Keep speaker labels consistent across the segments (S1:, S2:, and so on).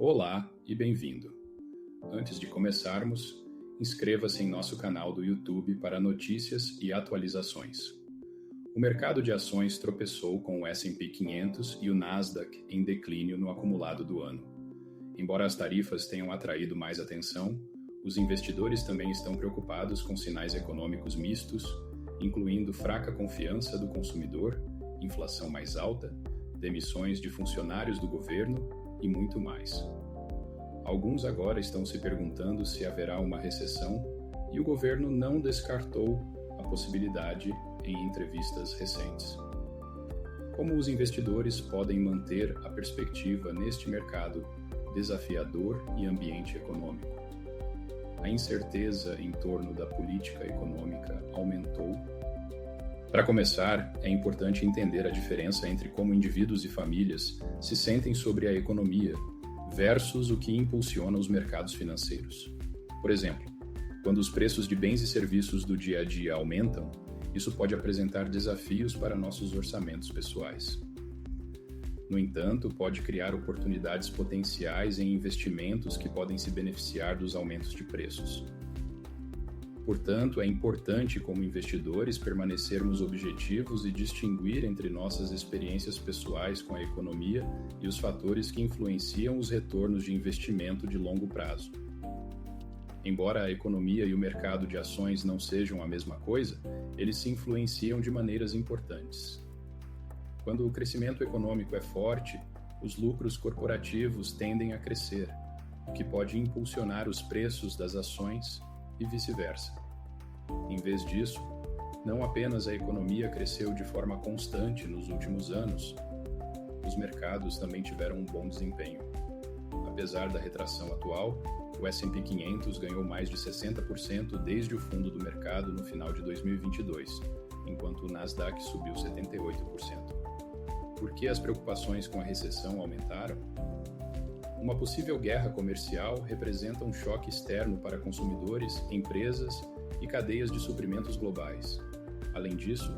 S1: Olá e bem-vindo. Antes de começarmos, inscreva-se em nosso canal do YouTube para notícias e atualizações. O mercado de ações tropeçou com o S&P 500 e o Nasdaq em declínio no acumulado do ano. Embora as tarifas tenham atraído mais atenção, os investidores também estão preocupados com sinais econômicos mistos, incluindo fraca confiança do consumidor, inflação mais alta, demissões de funcionários do governo e muito mais. Alguns agora estão se perguntando se haverá uma recessão e o governo não descartou a possibilidade em entrevistas recentes. Como os investidores podem manter a perspectiva neste mercado desafiador e ambiente econômico? A incerteza em torno da política econômica aumentou. Para começar, é importante entender a diferença entre como indivíduos e famílias se sentem sobre a economia versus o que impulsiona os mercados financeiros. Por exemplo, quando os preços de bens e serviços do dia a dia aumentam, isso pode apresentar desafios para nossos orçamentos pessoais. No entanto, pode criar oportunidades potenciais em investimentos que podem se beneficiar dos aumentos de preços. Portanto, é importante, como investidores, permanecermos objetivos e distinguir entre nossas experiências pessoais com a economia e os fatores que influenciam os retornos de investimento de longo prazo. Embora a economia e o mercado de ações não sejam a mesma coisa, eles se influenciam de maneiras importantes. Quando o crescimento econômico é forte, os lucros corporativos tendem a crescer, o que pode impulsionar os preços das ações e vice-versa. Em vez disso, não apenas a economia cresceu de forma constante nos últimos anos, os mercados também tiveram um bom desempenho. Apesar da retração atual, o S&P 500 ganhou mais de 60% desde o fundo do mercado no final de 2022, enquanto o Nasdaq subiu 78%. Por que as preocupações com a recessão aumentaram? Uma possível guerra comercial representa um choque externo para consumidores, empresas e cadeias de suprimentos globais. Além disso,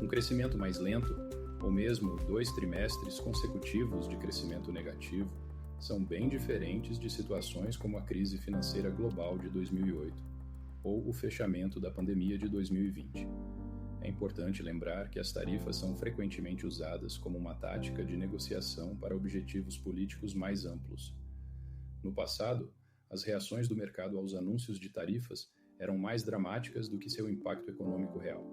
S1: um crescimento mais lento, ou mesmo 2 trimestres consecutivos de crescimento negativo, são bem diferentes de situações como a crise financeira global de 2008 ou o fechamento da pandemia de 2020. É importante lembrar que as tarifas são frequentemente usadas como uma tática de negociação para objetivos políticos mais amplos. No passado, as reações do mercado aos anúncios de tarifas eram mais dramáticas do que seu impacto econômico real.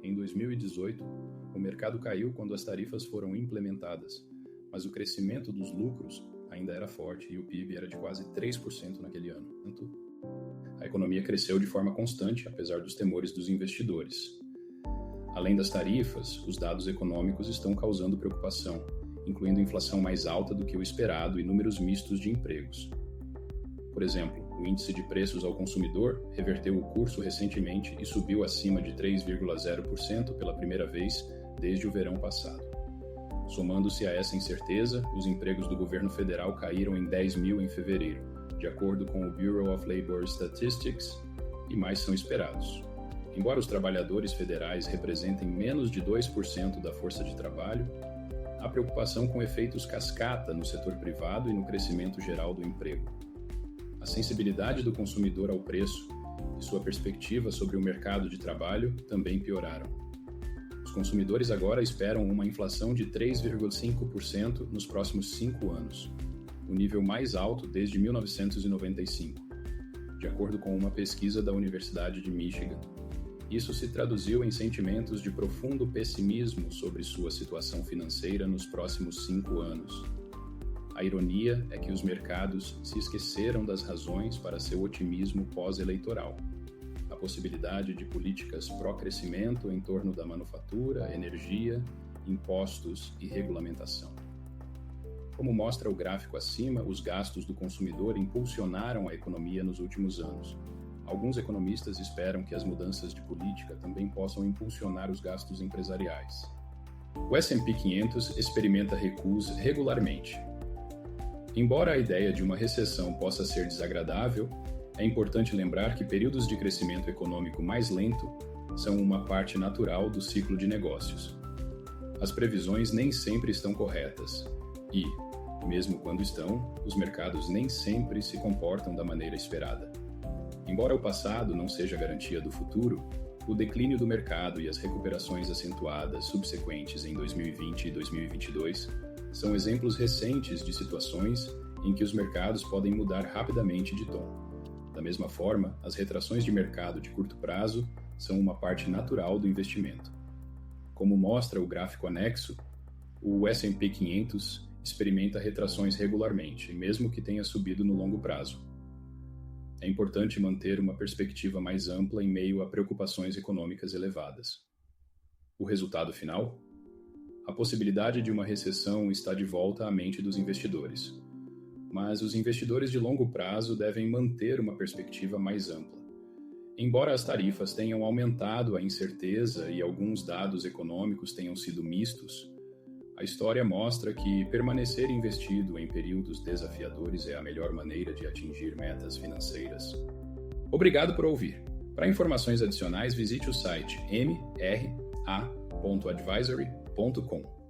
S1: Em 2018, o mercado caiu quando as tarifas foram implementadas, mas o crescimento dos lucros ainda era forte e o PIB era de quase 3% naquele ano. A economia cresceu de forma constante, apesar dos temores dos investidores. Além das tarifas, os dados econômicos estão causando preocupação, incluindo inflação mais alta do que o esperado e números mistos de empregos. Por exemplo, o índice de preços ao consumidor reverteu o curso recentemente e subiu acima de 3,0% pela primeira vez desde o verão passado. Somando-se a essa incerteza, os empregos do governo federal caíram em 10 mil em fevereiro, de acordo com o Bureau of Labor Statistics, e mais são esperados. Embora os trabalhadores federais representem menos de 2% da força de trabalho, há preocupação com efeitos cascata no setor privado e no crescimento geral do emprego. A sensibilidade do consumidor ao preço e sua perspectiva sobre o mercado de trabalho também pioraram. Os consumidores agora esperam uma inflação de 3,5% nos próximos 5 anos, o nível mais alto desde 1995, de acordo com uma pesquisa da Universidade de Michigan. Isso se traduziu em sentimentos de profundo pessimismo sobre sua situação financeira nos próximos 5 anos. A ironia é que os mercados se esqueceram das razões para seu otimismo pós-eleitoral. A possibilidade de políticas pró-crescimento em torno da manufatura, energia, impostos e regulamentação. Como mostra o gráfico acima, os gastos do consumidor impulsionaram a economia nos últimos anos. Alguns economistas esperam que as mudanças de política também possam impulsionar os gastos empresariais. O S&P 500 experimenta recuos regularmente. Embora a ideia de uma recessão possa ser desagradável, é importante lembrar que períodos de crescimento econômico mais lento são uma parte natural do ciclo de negócios. As previsões nem sempre estão corretas e, Mesmo quando estão, os mercados nem sempre se comportam da maneira esperada. Embora o passado não seja garantia do futuro, o declínio do mercado e as recuperações acentuadas subsequentes em 2020 e 2022 são exemplos recentes de situações em que os mercados podem mudar rapidamente de tom. Da mesma forma, as retrações de mercado de curto prazo são uma parte natural do investimento. Como mostra o gráfico anexo, o S&P 500 experimenta retrações regularmente, mesmo que tenha subido no longo prazo. É importante manter uma perspectiva mais ampla em meio a preocupações econômicas elevadas. O resultado final? A possibilidade de uma recessão está de volta à mente dos investidores. Mas os investidores de longo prazo devem manter uma perspectiva mais ampla. Embora as tarifas tenham aumentado a incerteza e alguns dados econômicos tenham sido mistos, a história mostra que permanecer investido em períodos desafiadores é a melhor maneira de atingir metas financeiras. Obrigado por ouvir. Para informações adicionais, visite o site mra.advisory.com.